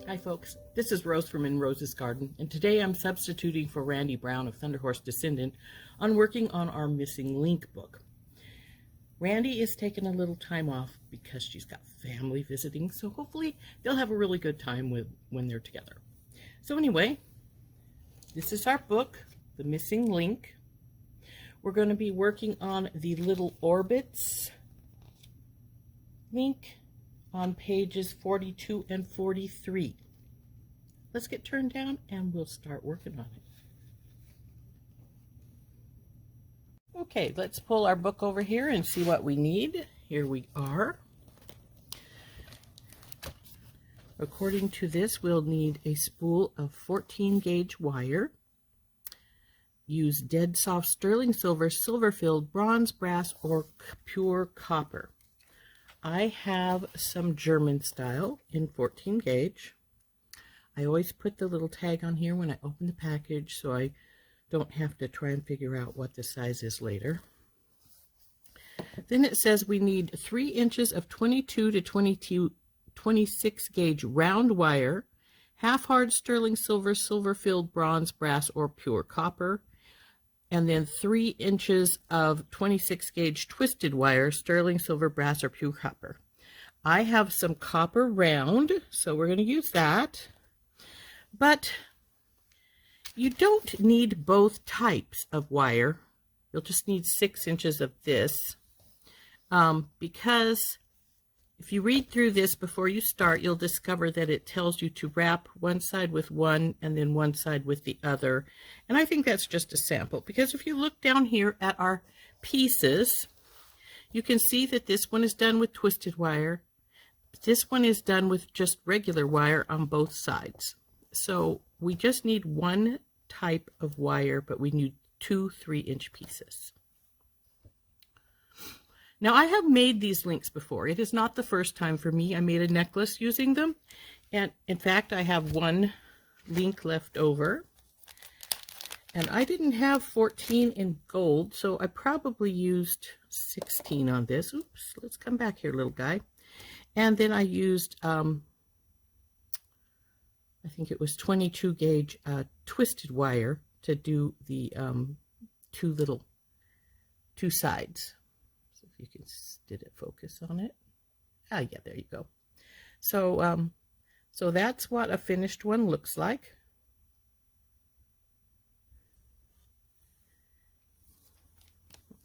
Hi folks, this is Rose from In Rose's Garden, and today I'm substituting for Randy Brown of Thunderhorse Descendant on working on our Missing Link book. Randy is taking a little time off because she's got family visiting, so hopefully they'll have a really good time when they're together. So anyway, this is our book, The Missing Link. We're going to be working on the little orbits link on pages 42 and 43. Let's get turned down and we'll start working on it. Okay, let's pull our book over here and see what we need. Here we are. According to this, we'll need a spool of 14 gauge wire. Use dead soft sterling silver, silver filled, bronze, brass, or pure copper. I have some German style in 14 gauge. I always put the little tag on here when I open the package so I don't have to try and figure out what the size is later. Then it says we need 3 inches of 22 to 26 gauge round wire, half hard sterling silver, silver filled, bronze, brass, or pure copper, and then 3 inches of 26 gauge twisted wire, sterling silver, brass, or pure copper. I have some copper round, so we're going to use that. But you don't need both types of wire. You'll just need 6 inches of this. Because if you read through this before you start, you'll discover that it tells you to wrap one side with one and then one side with the other. And I think that's just a sample, because if you look down here at our pieces, you can see that this one is done with twisted wire. This one is done with just regular wire on both sides. So we just need one type of wire, but we need 2 3-inch pieces. Now, I have made these links before. It is not the first time for me. I made a necklace using them. And in fact, I have one link left over. And I didn't have 14 in gold, so I probably used 16 on this. Oops, let's come back here, little guy. And then I used, I think it was 22 gauge twisted wire to do the two sides. You can, did it focus on it? Ah, yeah, there you go. So, so that's what a finished one looks like.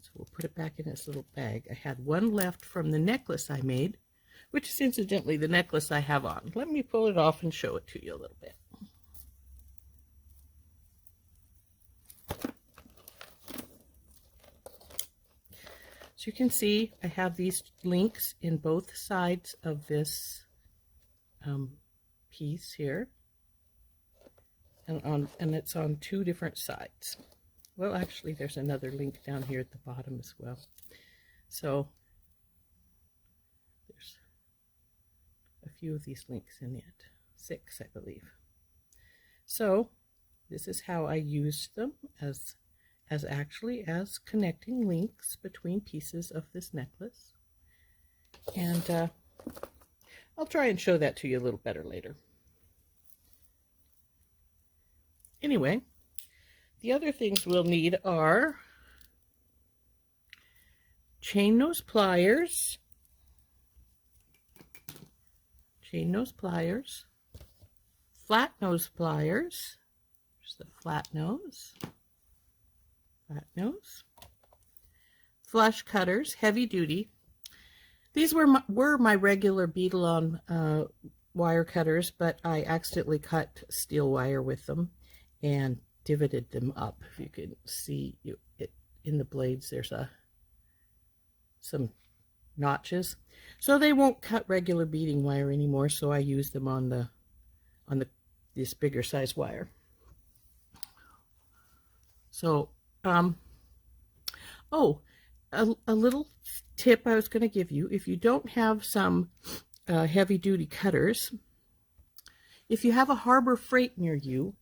So we'll put it back in its little bag. I had one left from the necklace I made, which is incidentally the necklace I have on. Let me pull it off and show it to you a little bit. So you can see I have these links in both sides of this piece here, and it's on 2 different sides. Well, actually, there's another link down here at the bottom as well. So there's a few of these links in it, 6, I believe. So this is how I used them as connecting links between pieces of this necklace. And I'll try and show that to you a little better later. Anyway, the other things we'll need are chain nose pliers, flat nose pliers, there's the flat nose, flush cutters, heavy duty. These were my regular beadle-on wire cutters, but I accidentally cut steel wire with them and divoted them up. If you can see it in the blades, there's some notches, so they won't cut regular beading wire anymore. So I use them on this bigger size wire. So a little tip I was going to give you: if you don't have some heavy-duty cutters, if you have a Harbor Freight near you,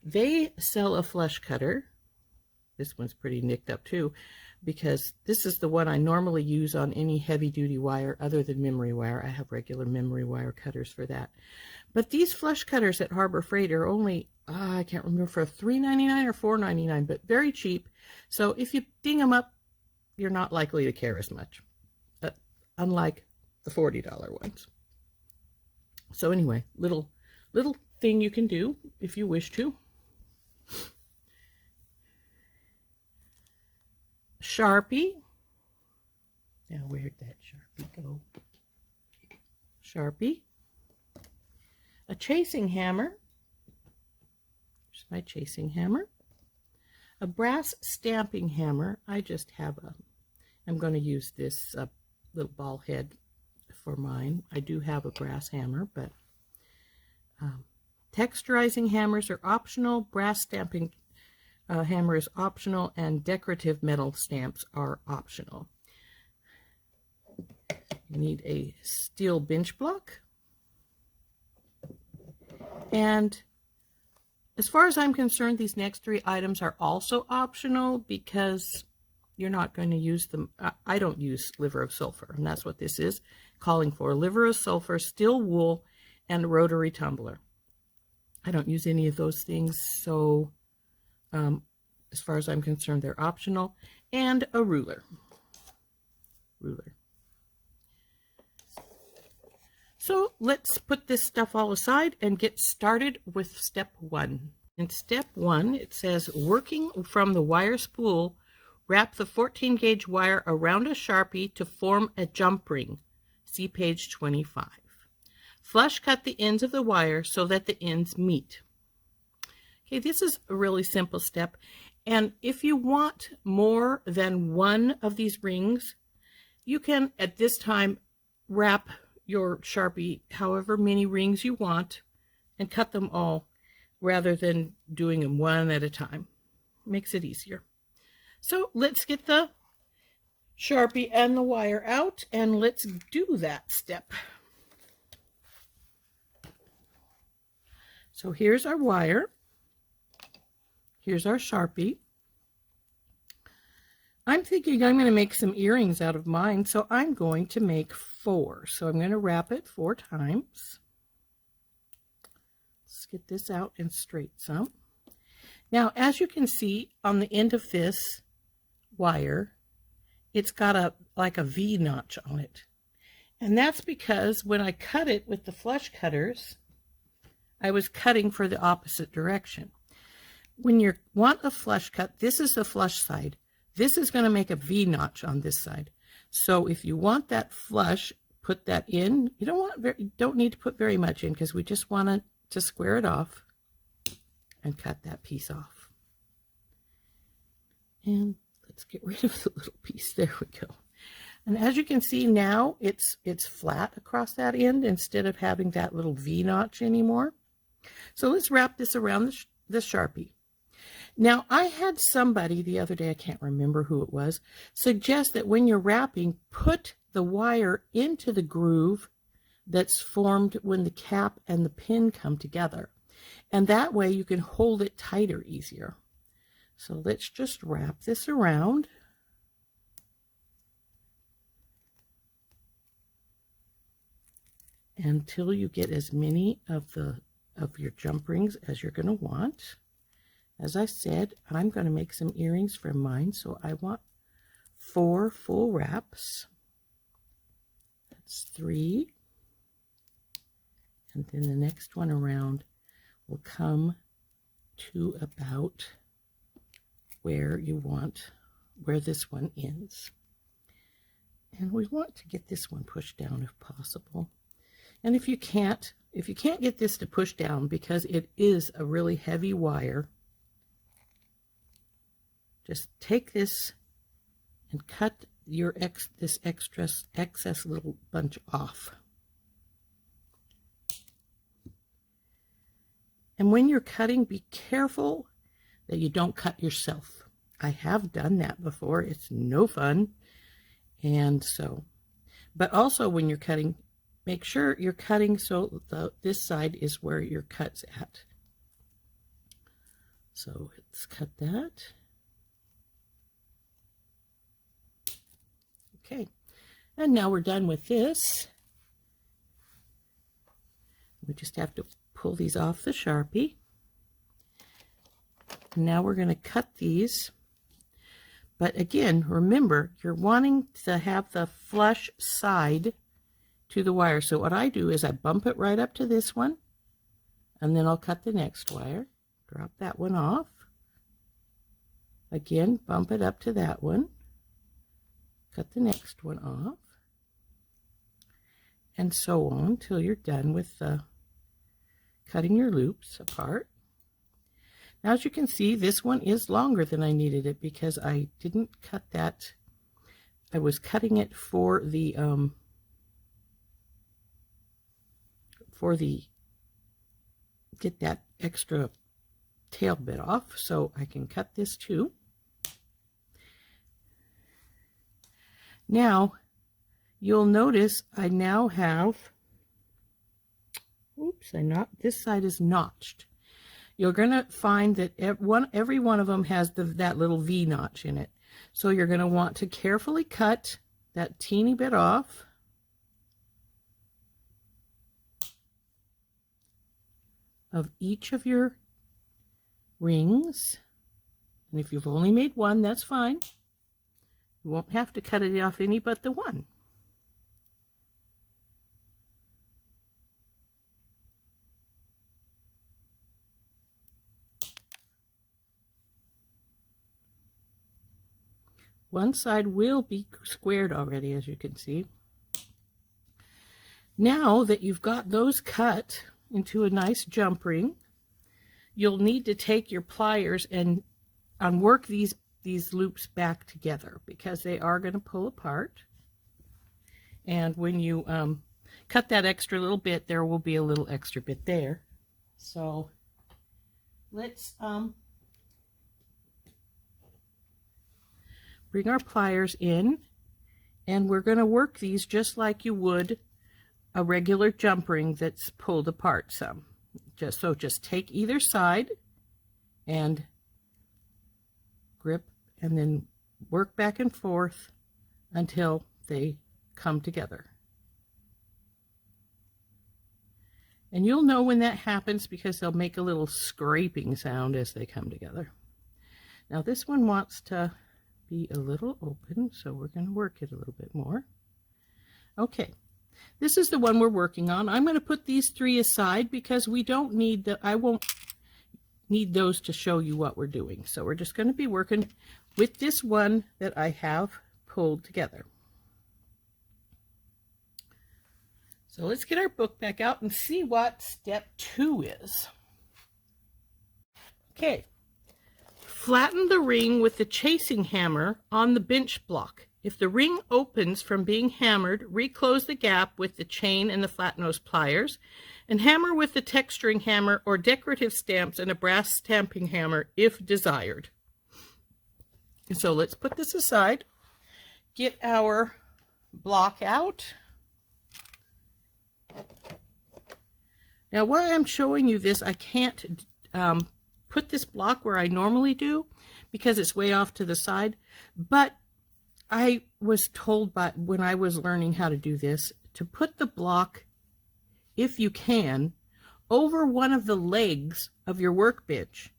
they sell a flush cutter. This one's pretty nicked up too, because this is the one I normally use on any heavy-duty wire other than memory wire. I have regular memory wire cutters for that. But these flush cutters at Harbor Freight are only, I can't remember, for $3.99 or $4.99, but very cheap. So if you ding them up, you're not likely to care as much, unlike the $40 ones. So anyway, little thing you can do if you wish to. Sharpie. Now where'd that Sharpie go? Sharpie. A chasing hammer. Here's my chasing hammer. A brass stamping hammer. I just have I'm going to use this little ball head for mine. I do have a brass hammer, but texturizing hammers are optional. Brass stamping hammer is optional, and decorative metal stamps are optional. You need a steel bench block. And as far as I'm concerned, these next 3 items are also optional because you're not going to use them. I don't use liver of sulfur, and that's what this is calling for. Liver of sulfur, steel wool, and a rotary tumbler. I don't use any of those things, so as far as I'm concerned, they're optional. And a ruler. So let's put this stuff all aside and get started with step 1. In step 1, it says, working from the wire spool, wrap the 14 gauge wire around a Sharpie to form a jump ring. See page 25. Flush cut the ends of the wire so that the ends meet. Okay, this is a really simple step. And if you want more than one of these rings, you can, at this time, wrap your Sharpie however many rings you want and cut them all rather than doing them one at a time. Makes it easier. So let's get the Sharpie and the wire out and let's do that step. So here's our wire. Here's our Sharpie. I'm thinking I'm going to make some earrings out of mine, so I'm going to make 4. So I'm going to wrap it 4 times. Let's get this out and straight some. Now, as you can see on the end of this wire, it's got like a V notch on it. And that's because when I cut it with the flush cutters, I was cutting for the opposite direction. When you want a flush cut, this is the flush side. This is going to make a V notch on this side. So if you want that flush, put that in. You don't need to put very much in because we just want to square it off and cut that piece off. And let's get rid of the little piece. There we go. And as you can see now, it's flat across that end instead of having that little V notch anymore. So let's wrap this around the Sharpie. Now, I had somebody the other day, I can't remember who it was, suggest that when you're wrapping, put the wire into the groove that's formed when the cap and the pin come together. And that way you can hold it tighter easier. So let's just wrap this around. Until you get as many of your jump rings as you're going to want. As I said, I'm going to make some earrings for mine, so I want 4 full wraps. That's 3. And then the next one around will come to about where this one ends. And we want to get this one pushed down if possible. And if you can't get this to push down because it is a really heavy wire, just take this and cut this excess little bunch off. And when you're cutting, be careful that you don't cut yourself. I have done that before. It's no fun. And so, but also when you're cutting, make sure you're cutting so this side is where your cut's at. So let's cut that. Okay, and now we're done with this. We just have to pull these off the Sharpie. Now we're going to cut these. But again, remember, you're wanting to have the flush side to the wire. So what I do is I bump it right up to this one, and then I'll cut the next wire. Drop that one off. Again, bump it up to that one. Cut the next one off. And so on till you're done with cutting your loops apart. Now, as you can see, this one is longer than I needed it because I didn't cut that. I was cutting it for the get that extra tail bit off, so I can cut this too. Now, you'll notice I now have, oops, this side is notched. You're going to find that every one of them has that little V notch in it. So you're going to want to carefully cut that teeny bit off. Of each of your rings. And if you've only made one, that's fine. You won't have to cut it off any but the one. One side will be squared already, as you can see. Now that you've got those cut into a nice jump ring, you'll need to take your pliers and work these loops back together because they are going to pull apart. And when you cut that extra little bit, there will be a little extra bit there. So let's bring our pliers in, and we're going to work these just like you would a regular jump ring that's pulled apart some. Just take either side and grip and then work back and forth until they come together. And you'll know when that happens because they'll make a little scraping sound as they come together. Now this one wants to be a little open, so we're going to work it a little bit more. Okay, this is the one we're working on. I'm going to put these three aside because we don't need I won't need those to show you what we're doing. So we're just going to be working with this one that I have pulled together. So let's get our book back out and see what step 2 is. Okay. Flatten the ring with the chasing hammer on the bench block. If the ring opens from being hammered, reclose the gap with the chain and the flat nose pliers, and hammer with the texturing hammer or decorative stamps and a brass stamping hammer if desired. So let's put this aside, get our block out. Now while I'm showing you this, I can't put this block where I normally do because it's way off to the side, but I was told when I was learning how to do this to put the block, if you can, over one of the legs of your workbench,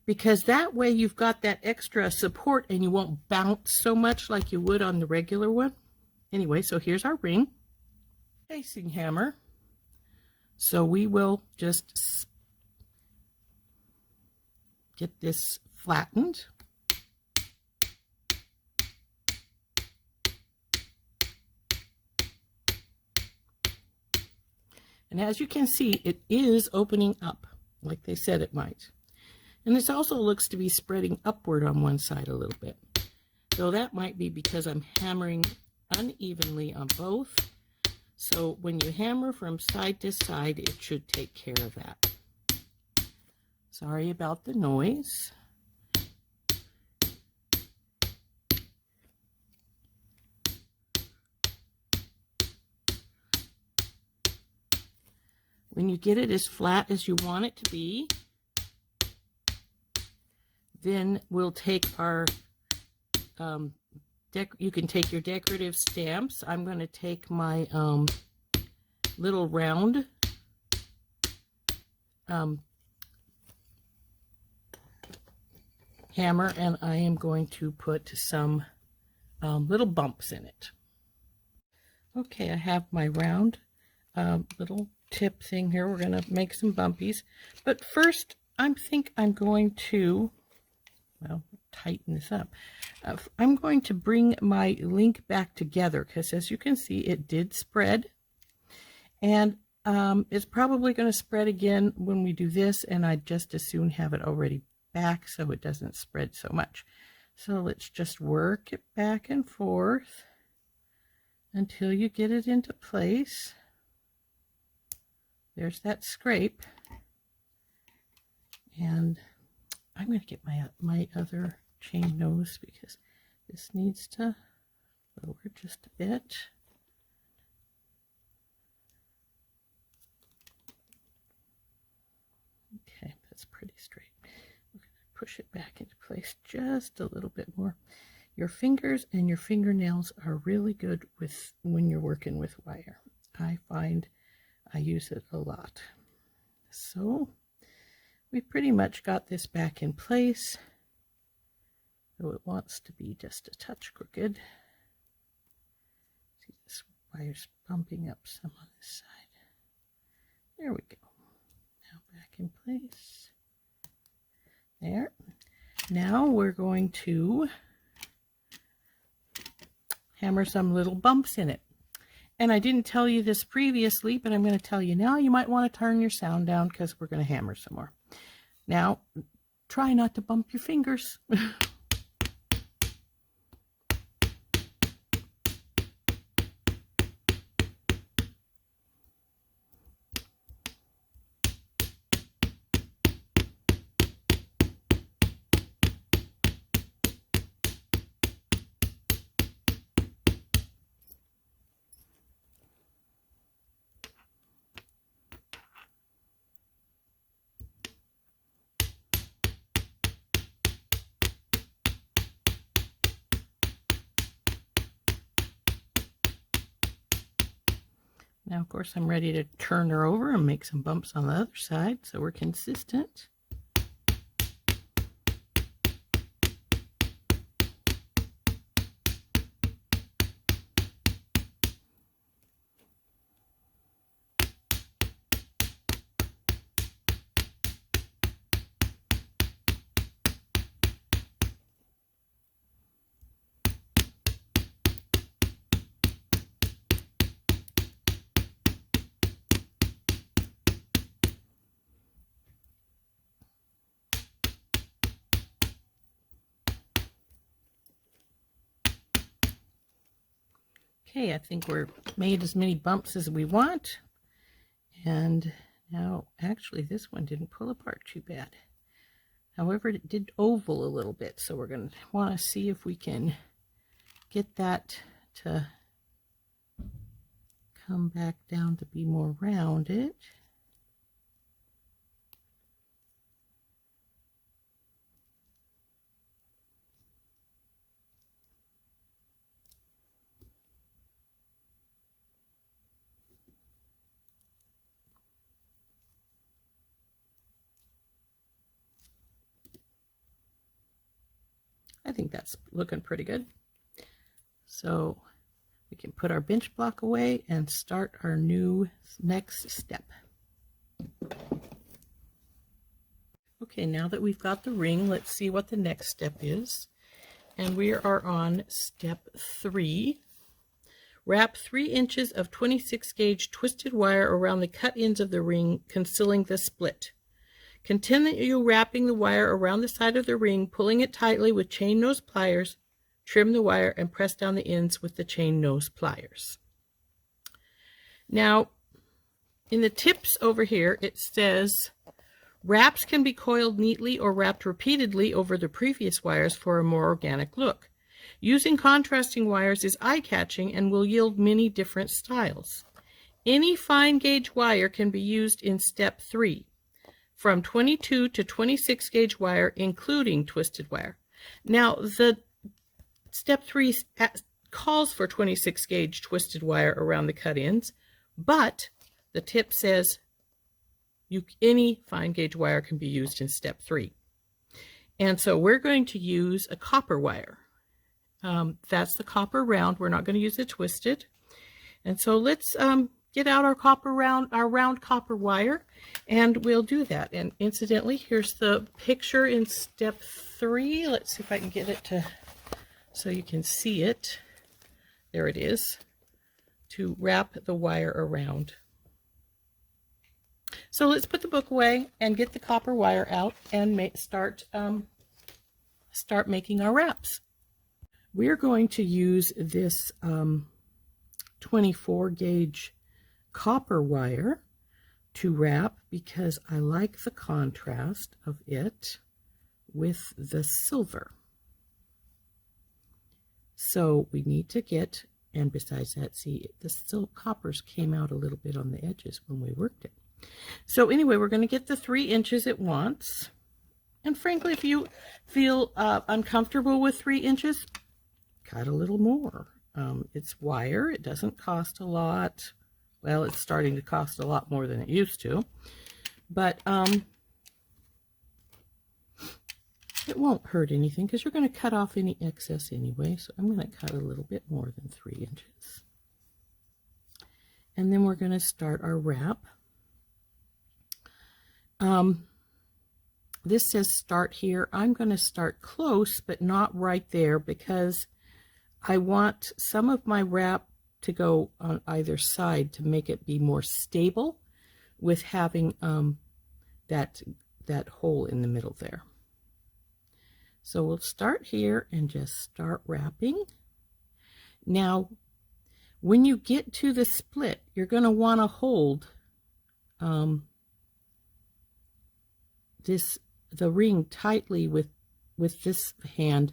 because that way you've got that extra support and you won't bounce so much like you would on the regular one. Anyway, so here's our ring, chasing hammer. So we will just get this flattened. And as you can see, it is opening up like they said it might. And this also looks to be spreading upward on one side a little bit. So that might be because I'm hammering unevenly on both. So when you hammer from side to side, it should take care of that. Sorry about the noise. When you get it as flat as you want it to be, then we'll take our you can take your decorative stamps. I'm going to take my little round hammer, and I am going to put some little bumps in it. Okay, I have my round little tip thing here. We're going to make some bumpies, but first I think I'm going to, well, tighten this up. I'm going to bring my link back together because, as you can see, it did spread, and it's probably going to spread again when we do this, and I'd just as soon have it already back so it doesn't spread so much. So let's just work it back and forth until you get it into place. There's that scrape, and I'm going to get my other chain nose because this needs to lower just a bit. Okay, that's pretty straight. We're going to push it back into place just a little bit more. Your fingers and your fingernails are really good with when you're working with wire. I find I use it a lot. So we pretty much got this back in place, though it wants to be just a touch crooked. See, this wire's bumping up some on this side. There we go. Now back in place. There. Now we're going to hammer some little bumps in it. And I didn't tell you this previously, but I'm going to tell you now. You might want to turn your sound down because we're going to hammer some more. Now, try not to bump your fingers. Now, of course, I'm ready to turn her over and make some bumps on the other side so we're consistent. Okay, I think we're made as many bumps as we want. And now, actually, this one didn't pull apart too bad. However, it did oval a little bit, so we're going to want to see if we can get that to come back down to be more rounded. I think that's looking pretty good. So we can put our bench block away and start our next step. Okay, now that we've got the ring, let's see what the next step is. And we are on step 3. Wrap 3 inches of 26 gauge twisted wire around the cut ends of the ring, concealing the split. Continue wrapping the wire around the side of the ring, pulling it tightly with chain nose pliers. Trim the wire and press down the ends with the chain nose pliers. Now, in the tips over here, it says, wraps can be coiled neatly or wrapped repeatedly over the previous wires for a more organic look. Using contrasting wires is eye-catching and will yield many different styles. Any fine gauge wire can be used in step 3. From 22 to 26 gauge wire, including twisted wire. Now, the Step 3 calls for 26 gauge twisted wire around the cut ends, but the tip says any fine gauge wire can be used in step 3. And so we're going to use a copper wire. That's the copper round. We're not going to use the twisted. And so let's get out our round copper wire, and we'll do that. And incidentally, here's the picture in step 3. Let's see if I can get it to so you can see it. There it is, to wrap the wire around. So let's put the book away and get the copper wire out and start making our wraps. We're going to use this 24 gauge copper wire to wrap because I like the contrast of it with the silver. So we need to get, and besides that, see, the still coppers came out a little bit on the edges when we worked it. So anyway, we're going to get the 3 inches it wants. And frankly, if you feel uncomfortable with 3 inches, cut a little more. It's wire. It doesn't cost a lot. Well, it's starting to cost a lot more than it used to. But it won't hurt anything because you're going to cut off any excess anyway. So I'm going to cut a little bit more than 3 inches. And then we're going to start our wrap. This says start here. I'm going to start close, but not right there because I want some of my wrap to go on either side to make it be more stable with having that hole in the middle there. So we'll start here and just start wrapping. Now, when you get to the split, you're going to want to hold the ring tightly with this hand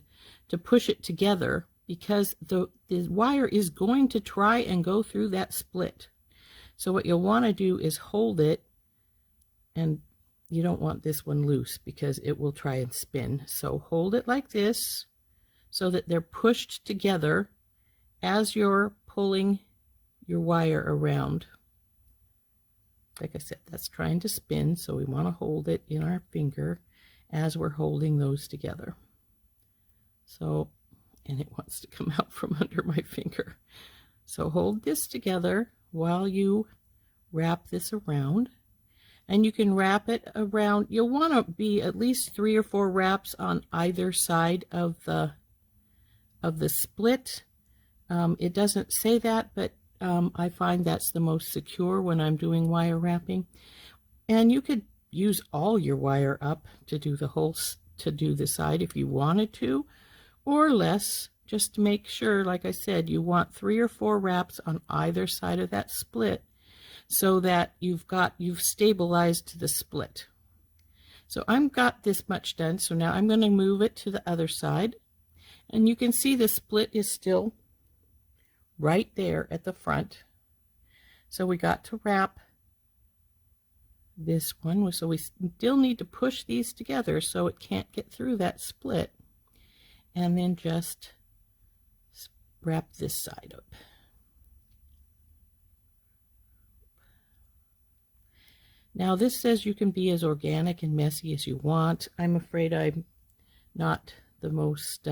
to push it together, because the wire is going to try and go through that split. So what you'll want to do is hold it, and you don't want this one loose because it will try and spin. So hold it like this so that they're pushed together as you're pulling your wire around. Like I said, that's trying to spin, so we want to hold it in our finger as we're holding those together. So, and it wants to come out from under my finger. So hold this together while you wrap this around. And you can wrap it around. You'll want to be at least 3 or 4 wraps on either side of the split. It doesn't say that, but I find that's the most secure when I'm doing wire wrapping. And you could use all your wire up to do the side if you wanted to, or less, just to make sure, like I said, you want 3 or 4 wraps on either side of that split so that you've stabilized the split. So I've got this much done, so now I'm going to move it to the other side, and you can see the split is still right there at the front. So we got to wrap this one, so we still need to push these together so it can't get through that split, and then just wrap this side up. Now this says you can be as organic and messy as you want. I'm afraid I'm not the most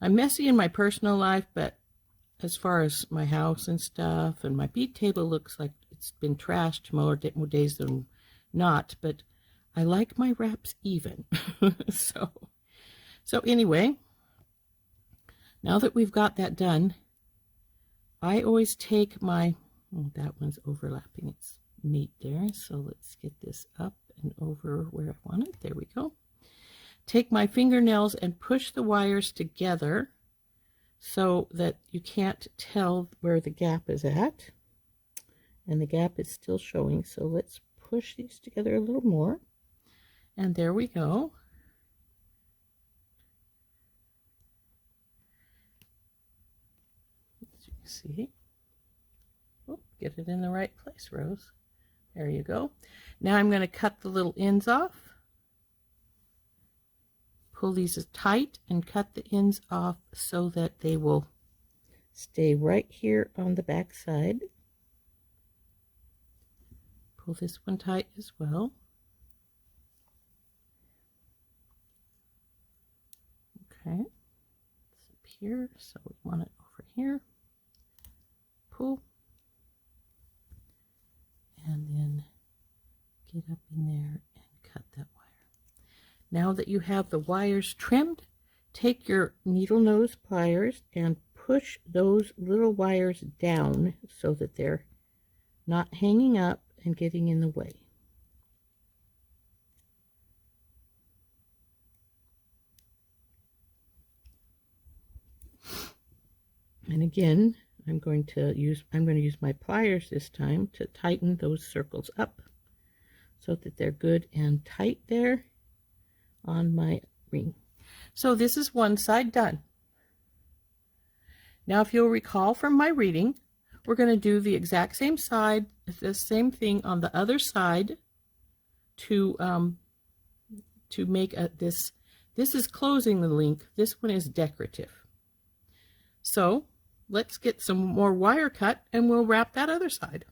I'm messy in my personal life, but as far as my house and stuff, and my bead table looks like it's been trashed more days than not, but I like my wraps even. So anyway, now that we've got that done, I always take my, oh, that one's overlapping its meat there, so let's get this up and over where I want it. There we go. Take my fingernails and push the wires together so that you can't tell where the gap is at. And the gap is still showing, so let's push these together a little more. And there we go. As you can see. Oh, get it in the right place, Rose. There you go. Now I'm going to cut the little ends off. pull these tight and cut the ends off so that they will stay right here on the back side. Pull this one tight as well. Okay, it's up here, so we want it over here. Pull, and then get up in there and cut that wire. Now that you have the wires trimmed, take your needle nose pliers and push those little wires down so that they're not hanging up and getting in the way. And again, I'm going to use my pliers this time to tighten those circles up so that they're good and tight there on my ring. So this is one side done. Now, if you'll recall from my reading, we're going to do the exact same side, the same thing on the other side to make this. This is closing the link. This one is decorative. So let's get some more wire cut and we'll wrap that other side.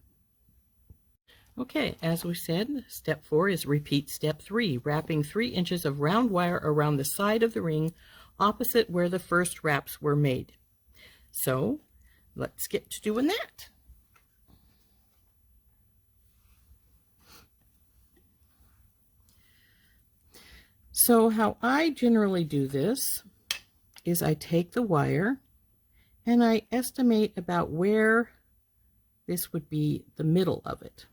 Okay, as we said, step 4 is repeat step 3, wrapping 3 inches of round wire around the side of the ring opposite where the first wraps were made. So let's get to doing that. So how I generally do this is I take the wire and I estimate about where this would be the middle of it.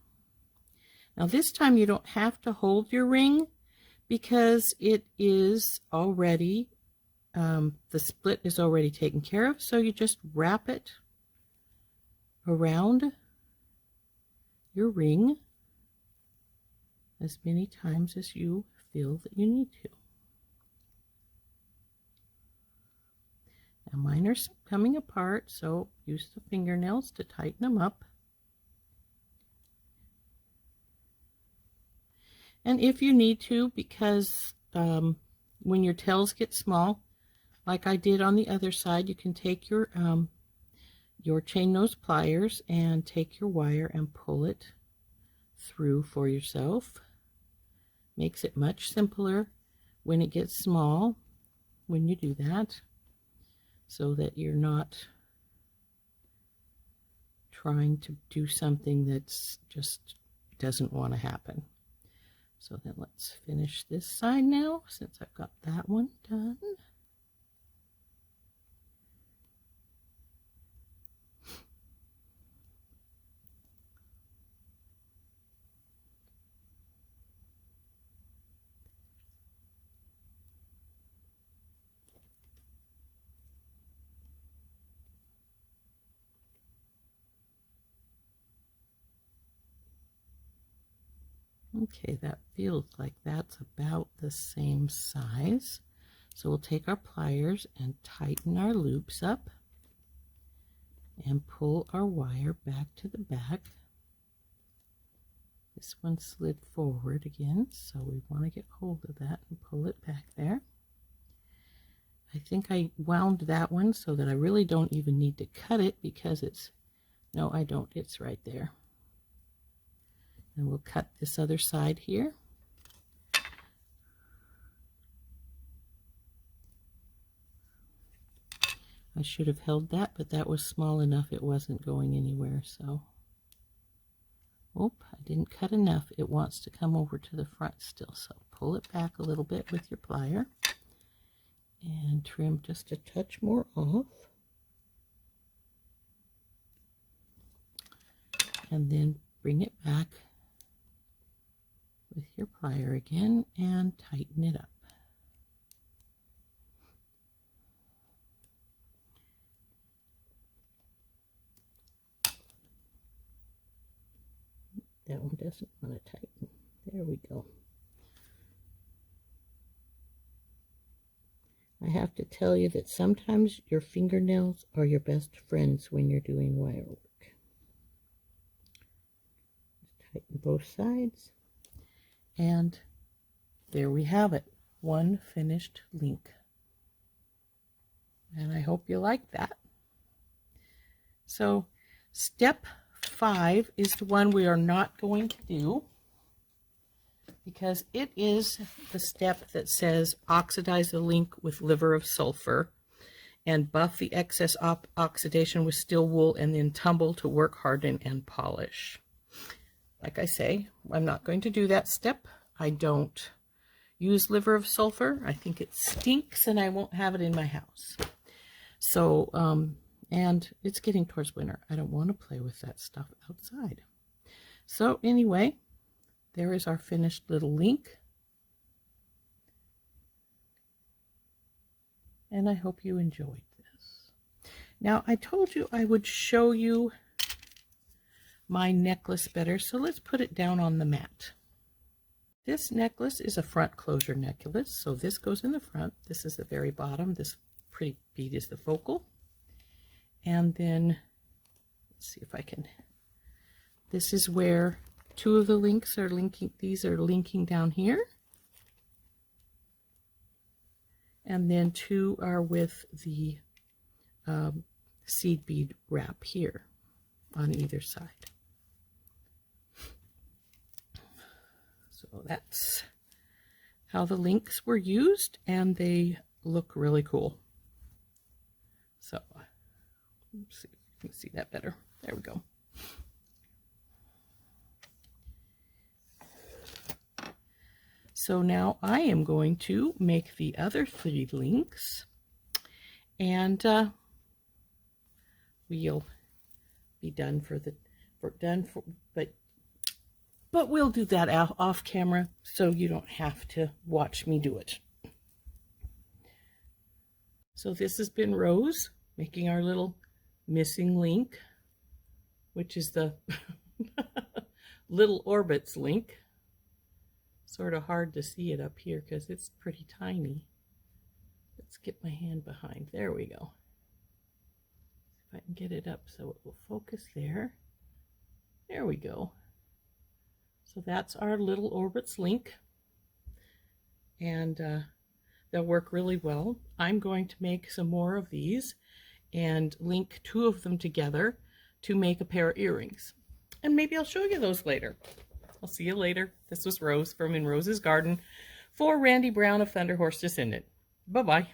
Now this time you don't have to hold your ring because it is already, the split is already taken care of, so you just wrap it around your ring as many times as you feel that you need to. Now mine are coming apart, so use the fingernails to tighten them up. And if you need to, because when your tails get small, like I did on the other side, you can take your chain nose pliers and take your wire and pull it through for yourself. Makes it much simpler when it gets small when you do that, so that you're not trying to do something that's just doesn't want to happen. So then let's finish this side now, since I've got that one done. Okay, that feels like that's about the same size. So we'll take our pliers and tighten our loops up and pull our wire back to the back. This one slid forward again, so we want to get hold of that and pull it back there. I think I wound that one so that I really don't even need to cut it because it's, no, I don't, it's right there. And we'll cut this other side here. I should have held that, but that was small enough it wasn't going anywhere, so. Oop, I didn't cut enough. It wants to come over to the front still, so pull it back a little bit with your plier and trim just a touch more off. And then bring it back with your plier again and tighten it up. That one doesn't want to tighten. There we go. I have to tell you that sometimes your fingernails are your best friends when you're doing wire work. Just tighten both sides. And there we have it. one finished link. And I hope you like that. So step 5 is the one we are not going to do, because it is the step that says oxidize the link with liver of sulfur and buff the excess oxidation with steel wool, and then tumble to work, harden, and polish. Like I say, I'm not going to do that step. I don't use liver of sulfur. I think it stinks and I won't have it in my house. So, and it's getting towards winter. I don't want to play with that stuff outside. So anyway, there is our finished little link. And I hope you enjoyed this. Now, I told you I would show you my necklace better, so let's put it down on the mat. This necklace is a front closure necklace, so this goes in the front. This is the very bottom. This pretty bead is the focal. And then, let's see if I can, this is where 2 of the links are linking, these are linking down here. And then 2 are with the seed bead wrap here on either side. So that's how the links were used, and they look really cool. So let's see if you can see that better. There we go. So now I am going to make the other 3 links, and we'll be done but we'll do that off camera, so you don't have to watch me do it. So this has been Rose making our little missing link, which is the little orbits link. Sort of hard to see it up here because it's pretty tiny. Let's get my hand behind. There we go. If I can get it up so it will focus there. There we go. So that's our little orbits link, and they'll work really well. I'm going to make some more of these and link 2 of them together to make a pair of earrings, and maybe I'll show you those later. I'll see you later. This was Rose from In Rose's Garden for Randy Brown of Thunderhorse Descendant. Bye-bye.